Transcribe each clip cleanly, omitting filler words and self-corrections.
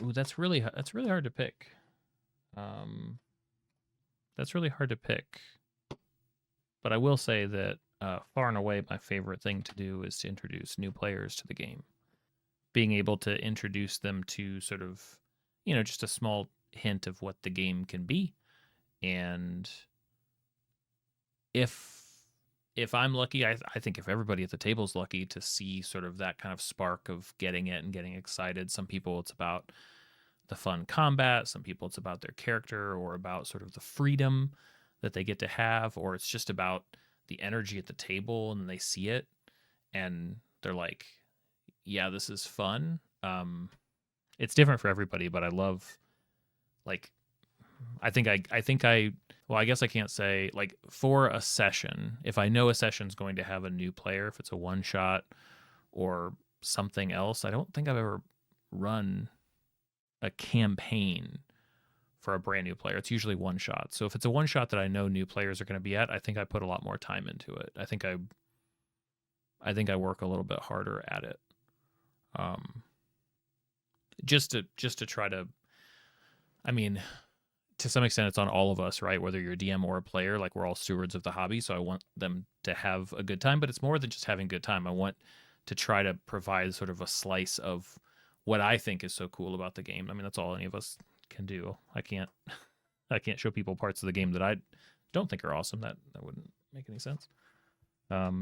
Ooh, that's really hard to pick. Um, that's really hard to pick. But I will say that far and away my favorite thing to do is to introduce new players to the game. Being able to introduce them to sort of, just a small hint of what the game can be. And if I'm lucky, I think if everybody at the table is lucky to see sort of that kind of spark of getting it and getting excited. Some people it's about the fun combat, some people it's about their character or about sort of the freedom that they get to have, or it's just about the energy at the table and they see it and they're like, yeah, this is fun. It's different for everybody, but I love, like, well, I guess I can't say, like, for a session, if I know a session's going to have a new player, if it's a one shot or something else, I don't think I've ever run a campaign for a brand new player. It's usually one shot. So if it's a one shot that I know new players are going to be at, I think I put a lot more time into it. I think I work a little bit harder at it. Just to try to, I mean, to some extent it's on all of us, right? Whether you're a DM or a player, like, we're all stewards of the hobby. So I want them to have a good time, but it's more than just having a good time. I want to try to provide sort of a slice of what I think is so cool about the game. I mean, that's all any of us can do. I can't show people parts of the game that I don't think are awesome. That wouldn't make any sense. Now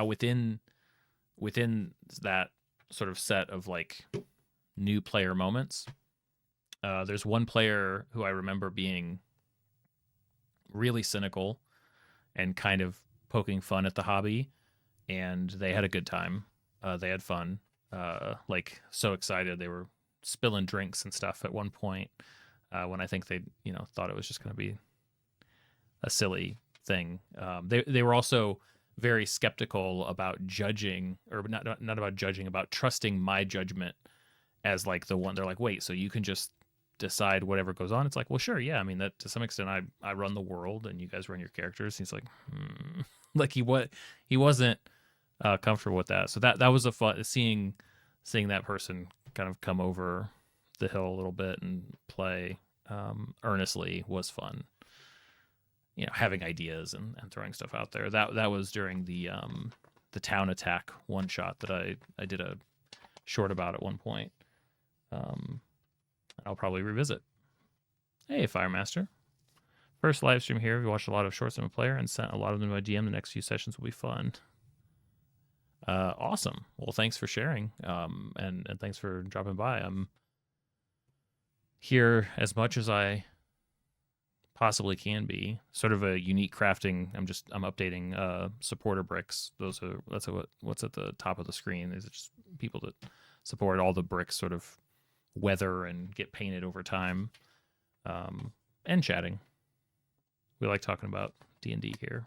within that sort of set of, like, new player moments, there's one player who I remember being really cynical and kind of poking fun at the hobby, and they had a good time. They had fun. Like, so excited. They were spilling drinks and stuff at one point, when I think they, thought it was just going to be a silly thing. They were also very skeptical about judging, or not about judging, about trusting my judgment as, like, the one. They're like, wait, so you can just decide whatever goes on? It's like, well, sure, yeah. I mean, that to some extent, I run the world and you guys run your characters. He's like, like, he wasn't comfortable with that. So that was a fun, seeing that person kind of come over the hill a little bit and play earnestly was fun. Having ideas and throwing stuff out there. That was during the town attack one shot that I did a short about at one point. I'll probably revisit. Hey, Firemaster. First live stream here. We watched a lot of shorts from a player and sent a lot of them to my DM. The next few sessions will be fun. Awesome. Well, thanks for sharing. And thanks for dropping by. I'm here as much as I possibly can be. Sort of a unique crafting. I'm updating supporter bricks. That's what's at the top of the screen. These are just people that support all the bricks sort of weather and get painted over time. And chatting. We like talking about D&D here.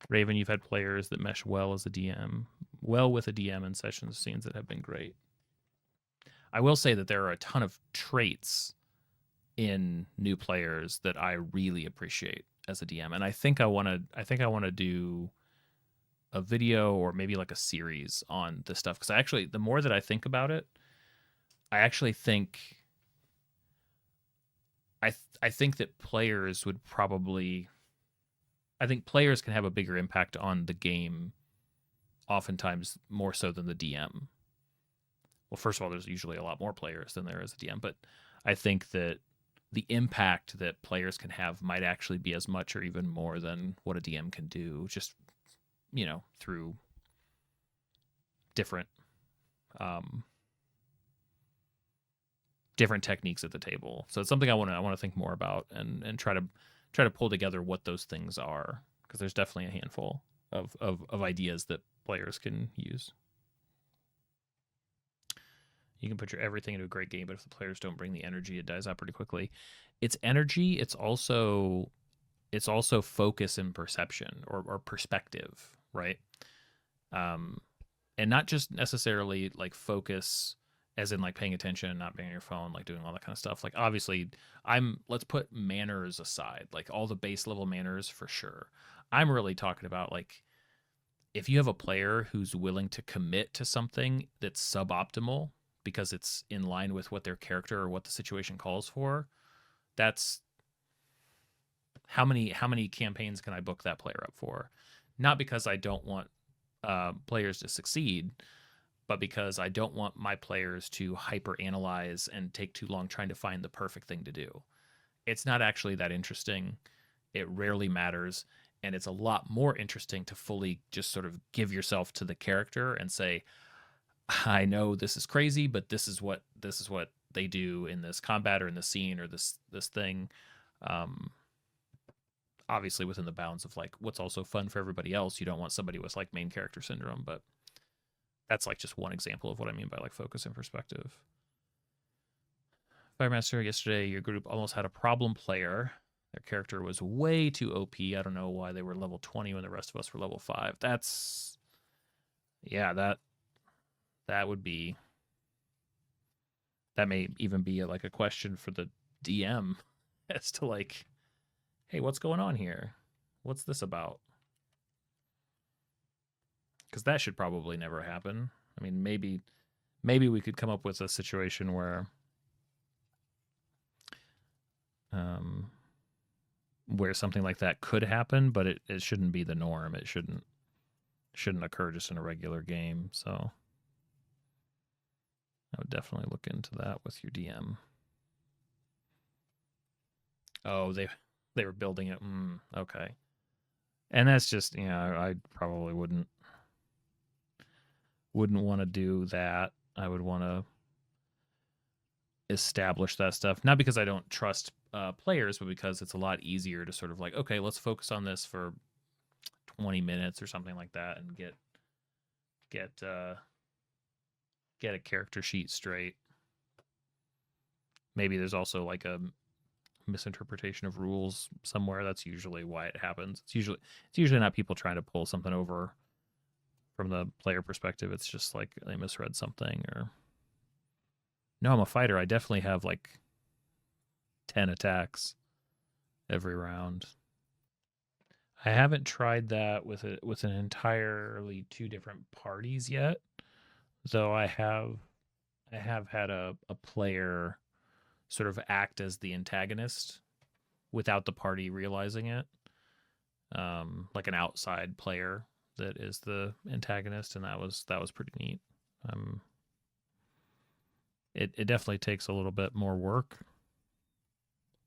Raven, you've had players that mesh well with a DM in sessions scenes that have been great. I will say that there are a ton of traits in new players that I really appreciate as a DM, and I think I want to do a video or maybe like a series on this stuff, because the more that I think about it, I actually think I think that players would probably. I think players can have a bigger impact on the game, oftentimes more so than the DM. Well, first of all, there's usually a lot more players than there is a DM, but I think that the impact that players can have might actually be as much or even more than what a DM can do, just, through different techniques at the table. So it's something I want to think more about and try to pull together what those things are, because there's definitely a handful of ideas that players can use. You can put your everything into a great game, but if the players don't bring the energy, it dies out pretty quickly. It's energy. It's also focus and perception or perspective, right? And not just necessarily like focus as in like paying attention and not being on your phone, like doing all that kind of stuff. Like, obviously let's put manners aside, like all the base level manners for sure. I'm really talking about like if you have a player who's willing to commit to something that's suboptimal because it's in line with what their character or what the situation calls for, that's how many campaigns can I book that player up for? Not because I don't want players to succeed, but because I don't want my players to hyper analyze and take too long trying to find the perfect thing to do. It's not actually that interesting. It rarely matters. And it's a lot more interesting to fully just sort of give yourself to the character and say, I know this is crazy, but this is what they do in this combat or in this scene or this thing. Um, Obviously within the bounds of like what's also fun for everybody else. You don't want somebody with like main character syndrome, but that's like just one example of what I mean by like focus and perspective. Firemaster, yesterday your group almost had a problem player. Their character was way too OP. I don't know why they were level 20 when the rest of us were level 5. That's yeah, that would be that may even be like a question for the DM as to like, hey, what's going on here? What's this about? Because that should probably never happen. I mean, maybe we could come up with a situation where something like that could happen, but it shouldn't be the norm. It shouldn't occur just in a regular game. So I would definitely look into that with your DM. Oh, they were building it. Okay. And that's just, I probably wouldn't want to do that. I would want to establish that stuff, not because I don't trust players, but because it's a lot easier to sort of like, okay, let's focus on this for 20 minutes or something like that and get a character sheet straight. Maybe there's also like a misinterpretation of rules somewhere. That's usually why it happens. It's usually not people trying to pull something over from the player perspective. It's just like they misread something. Or no, I'm a fighter. I definitely have like 10 attacks every round. I haven't tried that with an entirely two different parties yet, though I have had a player sort of act as the antagonist without the party realizing it, like an outside player that is the antagonist, and that was pretty neat. It definitely takes a little bit more work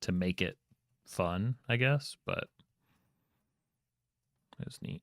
to make it fun, I guess, but it was neat.